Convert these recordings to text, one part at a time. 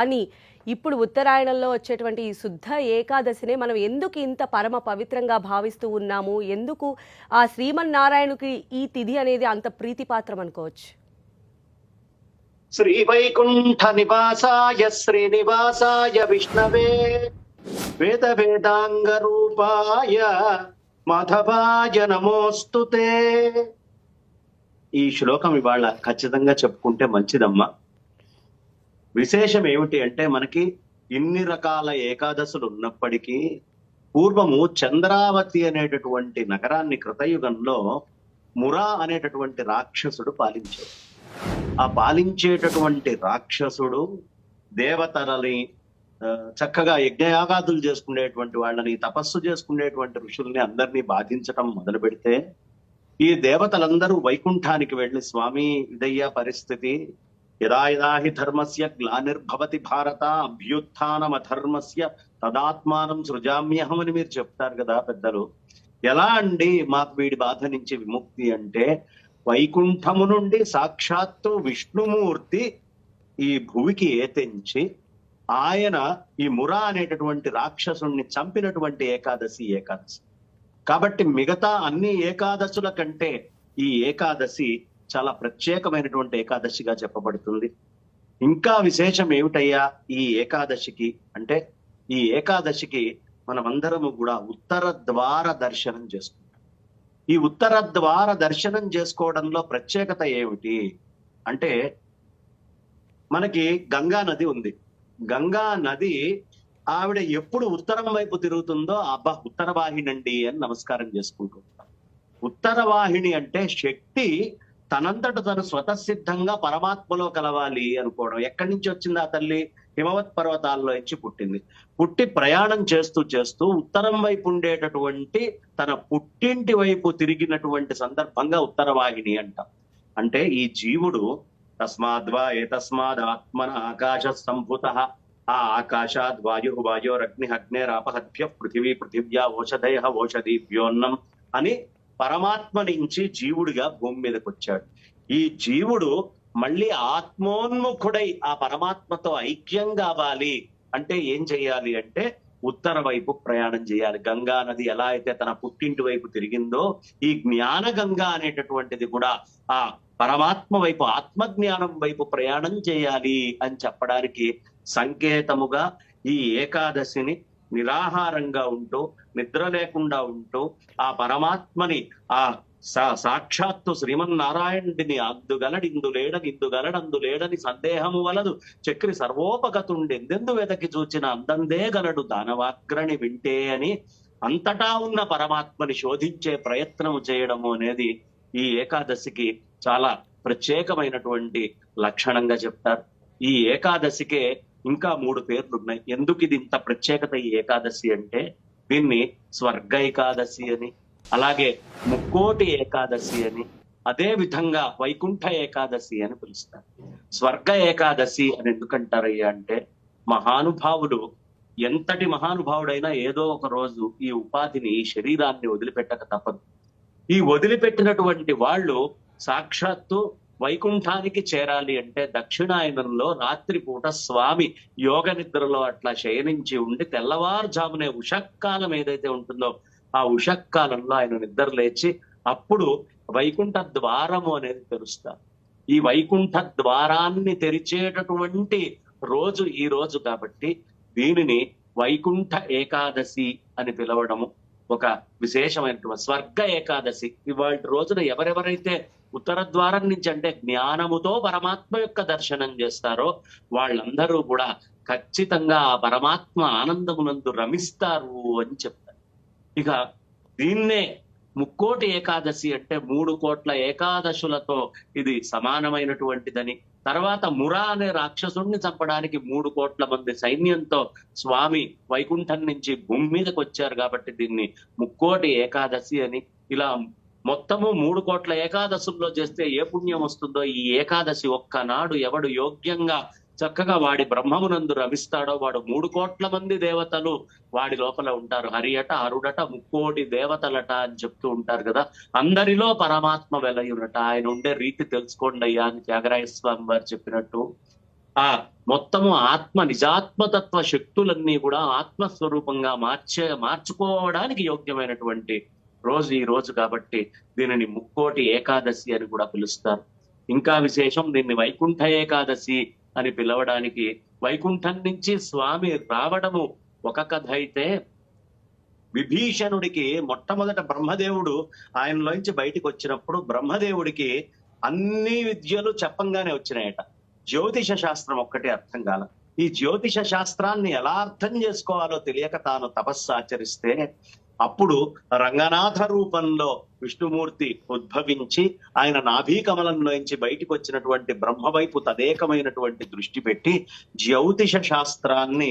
అని ఇప్పుడు ఉత్తరాయణంలో వచ్చేటువంటి ఈ శుద్ధ ఏకాదశినే మనం ఎందుకు ఇంత పరమ పవిత్రంగా భావిస్తూ ఉన్నాము, ఎందుకు ఆ శ్రీమన్నారాయణుకి ఈ తిథి అనేది అంత ప్రీతిపాత్రం అనుకోవచ్చు? శ్రీ వైకుంఠ నివాసాయ శ్రీనివాసాయ విష్ణవే వేద వేదాంగ రూపాయ మాధవాయ నమోస్తుతే. ఈ శ్లోకం ఇవాళ ఖచ్చితంగా చెప్పుకుంటే మంచిదమ్మా. విశేషం ఏమిటి అంటే, మనకి ఇన్ని రకాల ఏకాదశులు ఉన్నప్పటికీ పూర్వము చంద్రావతి అనేటటువంటి నగరాన్ని కృతయుగంలో మురా అనేటటువంటి రాక్షసుడు పాలించాడు. ఆ పాలించేటటువంటి రాక్షసుడు దేవతలని చక్కగా యజ్ఞయాగాదులు చేసుకునేటువంటి వాళ్ళని, తపస్సు చేసుకునేటువంటి ఋషుల్ని అందరినీ బాధించటం మొదలు పెడితే ఈ దేవతలందరూ వైకుంఠానికి వెళ్లి, స్వామి ఇదయ్యా పరిస్థితి, యదా యదా హి ధర్మస్య గ్లానిర్భవతి భారత అభ్యుత్థానం అధర్మస్య తదాత్మానం సృజామ్యహం అని మీరు చెప్తారు కదా పెద్దలు. ఎలా అండి మాకు వీడి బాధ నుంచి విముక్తి అంటే, వైకుంఠము నుండి సాక్షాత్తు విష్ణుమూర్తి ఈ భూమికి ఏతెంచి ఆయన ఈ మురా అనేటటువంటి రాక్షసుణ్ణి చంపినటువంటి ఏకాదశి కాబట్టి మిగతా అన్ని ఏకాదశుల కంటే ఈ ఏకాదశి చాలా ప్రత్యేకమైనటువంటి ఏకాదశిగా చెప్పబడుతుంది. ఇంకా విశేషం ఏమిటయ్యా ఈ ఏకాదశికి అంటే, ఈ ఏకాదశికి మనమందరము కూడా ఉత్తర ద్వార దర్శనం చేసుకుంటాం. ఈ ఉత్తర ద్వార దర్శనం చేసుకోవడంలో ప్రత్యేకత ఏమిటి అంటే, మనకి గంగా నది ఉంది. గంగా నది ఆవిడ ఎప్పుడు ఉత్తరం వైపు తిరుగుతుందో అబ్బా ఉత్తరవాహినండి అని నమస్కారం చేసుకుంటుంటాం. ఉత్తరవాహిని అంటే శక్తి తనంతట తను స్వతసిద్ధంగా పరమాత్మలో కలవాలి అనుకోవడం. ఎక్కడి నుంచి వచ్చింది ఆ తల్లి? హిమవత్ పర్వతాల్లో ఇచ్చి పుట్టి ప్రయాణం చేస్తూ చేస్తూ ఉత్తరం వైపు ఉండేటటువంటి తన పుట్టింటి వైపు తిరిగినటువంటి సందర్భంగా ఉత్తరవాహిని అంటాం. అంటే ఈ జీవుడు తస్మాద్వా ఏతస్మాద్ ఆత్మన ఆకాశ సంభూత, ఆ ఆకాశాద్ వాయు వాయోరగ్ని అగ్నేరాపహద్భ్య పృథివీ పృథివ్యా ఓషధయ ఓషధీభ్యోన్నం అని పరమాత్మ నుంచి జీవుడిగా భూమి మీదకి వచ్చాడు. ఈ జీవుడు మళ్ళీ ఆత్మోన్ముఖుడై ఆ పరమాత్మతో ఐక్యం కావాలి అంటే ఏం చెయ్యాలి అంటే, ఉత్తర వైపు ప్రయాణం చేయాలి. గంగా నది ఎలా అయితే తన పుట్టింటి వైపు తిరిగిందో, ఈ జ్ఞాన గంగా అనేటటువంటిది కూడా ఆ పరమాత్మ వైపు, ఆత్మజ్ఞానం వైపు ప్రయాణం చేయాలి అని చెప్పడానికి సంకేతముగా ఈ ఏకాదశిని నిరాహారంగా ఉంటూ, నిద్ర లేకుండా ఉంటూ ఆ పరమాత్మని, ఆ సాక్షాత్తు శ్రీమన్నారాయణుడిని ఇందు లేడని సందేహము వలదు చక్రి సర్వోపగతుండెందెందు వెదకి చూచిన అందందే గలడు దానవాగ్రణి వింటే అని అంతటా ఉన్న పరమాత్మని శోధించే ప్రయత్నం చేయడము అనేది ఈ ఏకాదశికి చాలా ప్రత్యేకమైనటువంటి లక్షణంగా చెప్తారు. ఈ ఏకాదశికే ఇంకా 3 పేర్లు ఉన్నాయి. ఎందుకు ఇది ఇంత ప్రత్యేకత ఈ ఏకాదశి అంటే, దీన్ని స్వర్గ ఏకాదశి అని, అలాగే ముక్కోటి ఏకాదశి అని, అదే విధంగా వైకుంఠ ఏకాదశి అని పిలుస్తారు. స్వర్గ ఏకాదశి అని ఎందుకంటారయ్యా అంటే, మహానుభావుడు ఎంతటి మహానుభావుడైనా ఏదో ఒక రోజు ఈ ఉపాధిని, ఈ శరీరాన్ని వదిలిపెట్టక తప్పదు. ఈ వదిలిపెట్టినటువంటి వాళ్ళు సాక్షాత్తు వైకుంఠానికి చేరాలి అంటే దక్షిణాయనంలో రాత్రిపూట స్వామి యోగ నిద్రలో అట్లా శయనించి ఉండి తెల్లవారుజామునే ఉషక్కాలం ఏదైతే ఉంటుందో ఆ ఉషక్కాలంలో ఆయన నిద్ర లేచి అప్పుడు వైకుంఠ ద్వారము అనేది తెరుస్తారు. ఈ వైకుంఠ ద్వారాన్ని తెరిచేటటువంటి రోజు ఈ రోజు కాబట్టి దీనిని వైకుంఠ ఏకాదశి అని పిలవడము ఒక విశేషమైనటువంటి స్వర్గ ఏకాదశి. ఇవాళ రోజున ఎవరెవరైతే ఉత్తర ద్వారం నుంచి అంటే జ్ఞానముతో పరమాత్మ యొక్క దర్శనం చేస్తారో వాళ్ళందరూ కూడా ఖచ్చితంగా ఆ పరమాత్మ ఆనందమునందు రమిస్తారు అని చెప్తారు. ఇక దీన్నే ముక్కోటి ఏకాదశి అంటే 3 కోట్ల ఏకాదశులతో ఇది సమానమైనటువంటిదని, తర్వాత మురా అనే రాక్షసుడిని చంపడానికి 3 కోట్ల మంది సైన్యంతో స్వామి వైకుంఠం నుంచి భూమి మీదకి వచ్చారు కాబట్టి దీన్ని ముక్కోటి ఏకాదశి అని. ఇలా మొత్తము 3 కోట్ల ఏకాదశుల్లో చేస్తే ఏ పుణ్యం వస్తుందో, ఈ ఏకాదశి ఒక్కనాడు ఎవడు యోగ్యంగా చక్కగా వాడి బ్రహ్మమునందు రమిస్తాడో వాడు 3 కోట్ల మంది దేవతలు వాడి లోపల ఉంటారు. హరియట అరుడట ముక్కోటి దేవతలట అని చెప్తూ ఉంటారు కదా. అందరిలో పరమాత్మ వెలయునట. ఆయన ఉండే రీతి తెలుసుకోండి అయ్యా అని త్యాగరాయ స్వామి వారు చెప్పినట్టు ఆ మొత్తము నిజాత్మతత్వ శక్తులన్నీ కూడా ఆత్మస్వరూపంగా మార్చుకోవడానికి యోగ్యమైనటువంటి రోజు ఈ రోజు కాబట్టి దీనిని ముక్కోటి ఏకాదశి అని కూడా పిలుస్తారు. ఇంకా విశేషం, దీన్ని వైకుంఠ ఏకాదశి అని పిలవడానికి, వైకుంఠం నుంచి స్వామి రావడము ఒక కథ అయితే, విభీషణుడికి మొట్టమొదట బ్రహ్మదేవుడు ఆయనలోంచి బయటికి వచ్చినప్పుడు బ్రహ్మదేవుడికి అన్ని విద్యలు చెప్పంగానే వచ్చినాయట. జ్యోతిష శాస్త్రం ఒక్కటే అర్థం కాల. ఈ జ్యోతిష శాస్త్రాన్ని ఎలా అర్థం చేసుకోవాలో తెలియక తాను తపస్సు ఆచరిస్తే అప్పుడు రంగనాథ రూపంలో విష్ణుమూర్తి ఉద్భవించి ఆయన నాభీకమలంలోంచి బయటికి వచ్చినటువంటి బ్రహ్మ వైపు తదేకమైనటువంటి దృష్టి పెట్టి జ్యోతిష శాస్త్రాన్ని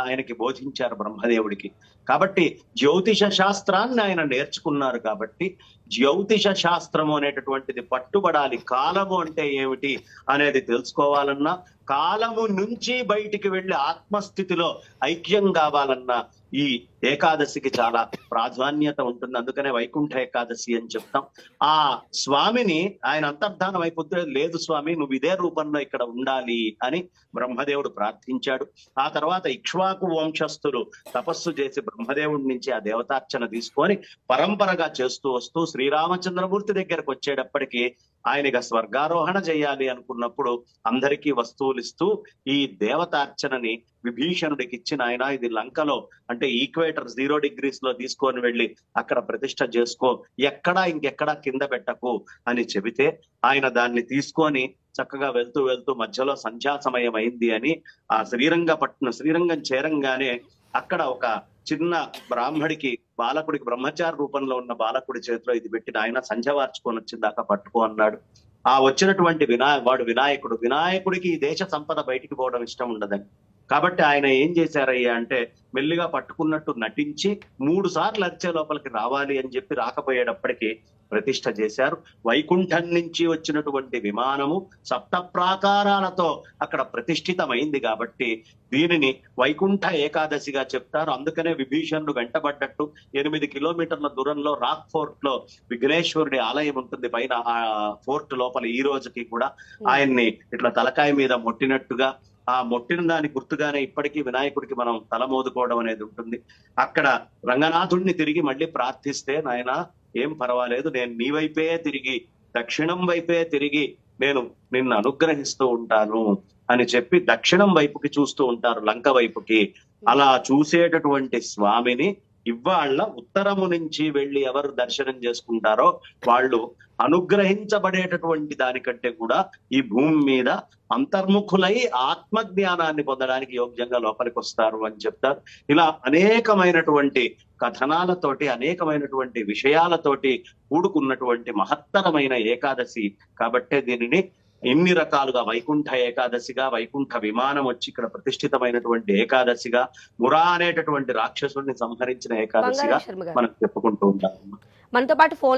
ఆయనకి బోధించారు బ్రహ్మదేవుడికి. కాబట్టి జ్యోతిష శాస్త్రాన్ని ఆయన నేర్చుకున్నారు కాబట్టి జ్యోతిష శాస్త్రము అనేటటువంటిది పట్టుబడాలి. కాలము అంటే ఏమిటి అనేది తెలుసుకోవాలన్నా, కాలము నుంచి బయటికి వెళ్లి ఆత్మస్థితిలో ఐక్యం కావాలన్నా ఈ ఏకాదశికి చాలా ప్రాధాన్యత ఉంటుంది. అందుకనే వైకుంఠ ఏకాదశి అని చెప్తాం. ఆ స్వామిని ఆయన అంతర్ధానం అయిపోతే, లేదు స్వామి నువ్వు ఇదే రూపంలో ఇక్కడ ఉండాలి అని బ్రహ్మదేవుడు ప్రార్థించాడు. ఆ తర్వాత ఇక్ష్వాకు వంశస్థులు తపస్సు చేసి బ్రహ్మదేవుడి నుంచి ఆ దేవతార్చన తీసుకొని పరంపరగా చేస్తూ వస్తూ శ్రీరామచంద్రమూర్తి దగ్గరకు వచ్చేటప్పటికి ఆయనగా స్వర్గారోహణ చేయాలి అనుకున్నప్పుడు అందరికీ వస్తువులు ఇస్తూ ఈ దేవతార్చనని విభీషణుడికి ఇచ్చిన ఆయన, ఇది లంకలో అంటే ఈక్వేటర్ 0 degrees లో తీసుకొని వెళ్ళి అక్కడ ప్రతిష్ఠ చేసుకో, ఇంకెక్కడా కింద పెట్టకు అని చెబితే ఆయన దాన్ని తీసుకొని చక్కగా వెళ్తూ వెళ్తూ మధ్యలో సంధ్యా సమయం అయింది అని ఆ శ్రీరంగం చేరంగానే అక్కడ ఒక చిన్న బాలకుడికి బ్రహ్మచారి రూపంలో ఉన్న బాలకుడి చేతిలో ఇది పెట్టి ఆయన సంధ్య వార్చుకొని వచ్చిందాకా పట్టుకో అన్నాడు. ఆ వచ్చినటువంటి వాడు వినాయకుడికి ఈ దేశ సంపద బయటికి పోవడం ఇష్టం ఉండదని, కాబట్టి ఆయన ఏం చేశారయ్యా అంటే మెల్లిగా పట్టుకున్నట్టు నటించి 3 సార్లు అరిచే లోపలికి రావాలి అని చెప్పి రాకపోయేటప్పటికి ప్రతిష్ఠ చేశారు. వైకుంఠం నుంచి వచ్చినటువంటి విమానము 7 ప్రాకారాలతో అక్కడ ప్రతిష్ఠితమైంది కాబట్టి దీనిని వైకుంఠ ఏకాదశిగా చెప్తారు. అందుకనే విభీషణుడు వెంటబడ్డట్టు 8 కిలోమీటర్ల దూరంలో రాక్ ఫోర్ట్ లో విఘ్నేశ్వరుడి ఆలయం ఉంటుంది. పైన ఆ ఫోర్ట్ లోపల ఈ రోజుకి కూడా ఆయన్ని ఇట్లా తలకాయ మీద మొట్టినట్టుగా, ఆ మొట్టిన దాని గుర్తుగానే ఇప్పటికీ వినాయకుడికి మనం తల మోదుకోవడం అనేది ఉంటుంది. అక్కడ రంగనాథుడిని తిరిగి మళ్ళీ ప్రార్థిస్తే, నాయన ఏం పర్వాలేదు, నేను నీ వైపే తిరిగి దక్షిణం వైపే తిరిగి నేను నిన్ను అనుగ్రహిస్తూ ఉంటాను అని చెప్పి దక్షిణం వైపుకి చూస్తూ ఉంటారు, లంక వైపుకి. అలా చూసేటటువంటి స్వామిని ఇవాళ ఉత్తరము నుంచి వెళ్లి ఎవరు దర్శనం చేసుకుంటారో వాళ్ళు అనుగ్రహించబడేటటువంటి దానికంటే కూడా ఈ భూమి మీద అంతర్ముఖులై ఆత్మజ్ఞానాన్ని పొందడానికి యోగ్యంగా లోపలికి వస్తారు అని చెప్తారు. ఇలా అనేకమైనటువంటి కథనాలతోటి, అనేకమైనటువంటి విషయాలతోటి కూడుకున్నటువంటి మహత్తరమైన ఏకాదశి కాబట్టే దీనిని ఎన్ని రకాలుగా వైకుంఠ ఏకాదశిగా, వైకుంఠ విమానం వచ్చి ఇక్కడ ప్రతిష్ఠితమైనటువంటి ఏకాదశిగా, మురా అనేటటువంటి రాక్షసుడిని సంహరించిన ఏకాదశిగా మనం చెప్పుకుంటూ ఉంటాం. మనతో పాటు ఫోన్